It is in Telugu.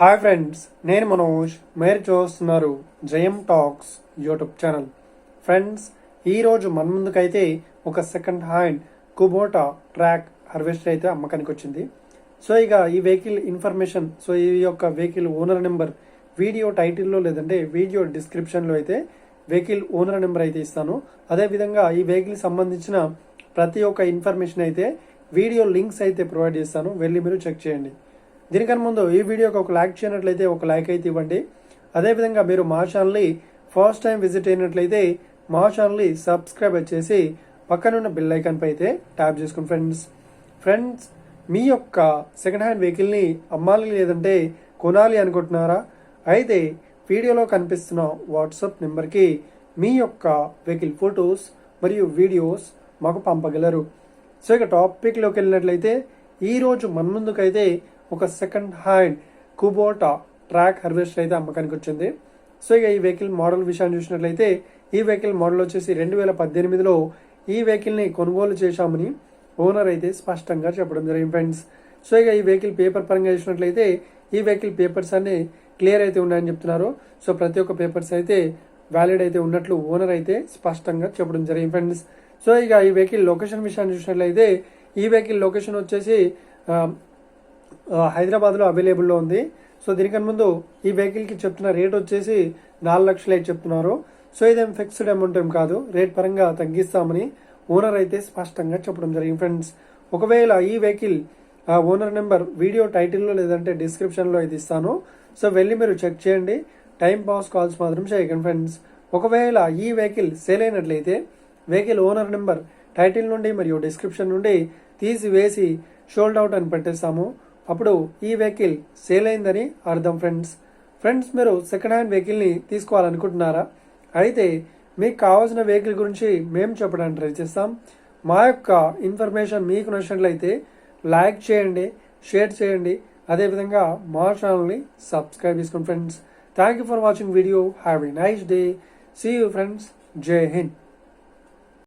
హాయ్ ఫ్రెండ్స్, నేను మనోజ్. మీరు చూస్తున్నారు జయం టాక్స్ యూట్యూబ్ ఛానల్. ఫ్రెండ్స్, ఈరోజు మన ముందుకైతే ఒక second hand Kubota track harvester అయితే అమ్మకానికి వచ్చింది. సో ఇక ఈ వెహికల్ ఇన్ఫర్మేషన్, సో ఈ యొక్క వెహికల్ ఓనర్ నెంబర్ వీడియో టైటిల్లో లేదంటే వీడియో డిస్క్రిప్షన్లో అయితే వెహికల్ ఓనర్ నెంబర్ అయితే ఇస్తాను. అదేవిధంగా ఈ వెహికల్ సంబంధించిన ప్రతి ఒక్క ఇన్ఫర్మేషన్ అయితే వీడియో లింక్స్ అయితే ప్రొవైడ్ చేస్తాను, వెళ్ళి మీరు చెక్ చేయండి. దీనికన్నా ముందు ఈ వీడియోకి ఒక లైక్ చేయనట్లయితే ఒక లైక్ అయితే ఇవ్వండి. అదేవిధంగా మీరు మా ఛానల్ని ఫస్ట్ టైం విజిట్ అయినట్లయితే మా ఛానల్ని సబ్స్క్రైబ్ చేసి పక్కనున్న బెల్ ఐకాన్ పై అయితే ట్యాప్ చేసుకోండి. ఫ్రెండ్స్, మీ యొక్క సెకండ్ హ్యాండ్ వెహికల్ని అమ్మాలి లేదంటే కొనాలి అనుకుంటున్నారా? అయితే వీడియోలో కనిపిస్తున్న వాట్సాప్ నెంబర్కి మీ యొక్క వెహికల్ ఫొటోస్ మరియు వీడియోస్ మాకు పంపగలరు. సో ఇక టాపిక్లోకి వెళ్ళినట్లయితే ఈరోజు మన ముందుకైతే ఒక second hand Kubota track harvester అయితే అమ్మకానికి వచ్చింది. సో ఇక ఈ వెహికల్ మోడల్ విషయాన్ని చూసినట్లయితే ఈ వెహికల్ మోడల్ వచ్చేసి 2018లో ఈ వెహికల్ని కొనుగోలు చేశామని ఓనర్ అయితే స్పష్టంగా చెప్పడం జరిగింది ఫ్రెండ్స్. సో ఇక ఈ వెహికల్ పేపర్ పరంగా చూసినట్లయితే ఈ వెహికల్ పేపర్స్ అన్ని క్లియర్ అయితే ఉన్నాయని చెప్తున్నారు. సో ప్రతి ఒక్క పేపర్స్ అయితే వ్యాలిడ్ అయితే ఉన్నట్లు ఓనర్ అయితే స్పష్టంగా చెప్పడం జరిగింది ఫ్రెండ్స్. సో ఇక ఈ వెహికల్ లొకేషన్ విషయాన్ని చూసినట్లయితే ఈ వెహికల్ లొకేషన్ వచ్చేసి హైదరాబాద్లో అవైలబుల్లో ఉంది. సో దీనికన్నా ముందు ఈ వెహికల్కి చెప్తున్న రేట్ వచ్చేసి 4 లక్షలు అయితే చెప్తున్నారు. సో ఇదేం ఫిక్స్డ్ అమౌంట్ ఏం కాదు, రేట్ పరంగా తగ్గిస్తామని ఓనర్ అయితే స్పష్టంగా చెప్పడం జరిగింది ఫ్రెండ్స్. ఒకవేళ ఈ వెహికల్ ఓనర్ నెంబర్ వీడియో టైటిల్లో లేదంటే డిస్క్రిప్షన్లో అయితే ఇస్తాను. సో వెళ్ళి మీరు చెక్ చేయండి, టైం పాస్ కాల్స్ మాత్రం చేయకండి ఫ్రెండ్స్. ఒకవేళ ఈ వెహికల్ సేల్ అయినట్లయితే వెహికల్ ఓనర్ నెంబర్ టైటిల్ నుండి మరియు డిస్క్రిప్షన్ నుండి తీసివేసి షోల్డ్ అవుట్ అని పెట్టేస్తాము. అప్పుడు ఈ వెహికల్ సేల్ అయిందని అర్థం ఫ్రెండ్స్, మీరు సెకండ్ హ్యాండ్ వెహికల్ని తీసుకోవాలనుకుంటున్నారా? అయితే మీకు కావాల్సిన వెహికల్ గురించి మేము చెప్పడానికి ట్రై చేస్తాం. మా యొక్క ఇన్ఫర్మేషన్ మీకు నచ్చినట్లయితే లైక్ చేయండి, షేర్ చేయండి, అదేవిధంగా మా ఛానల్ని సబ్స్క్రైబ్ చేసుకోండి friends. Thank you for watching video. Have a nice day. See you friends. Jai Hind.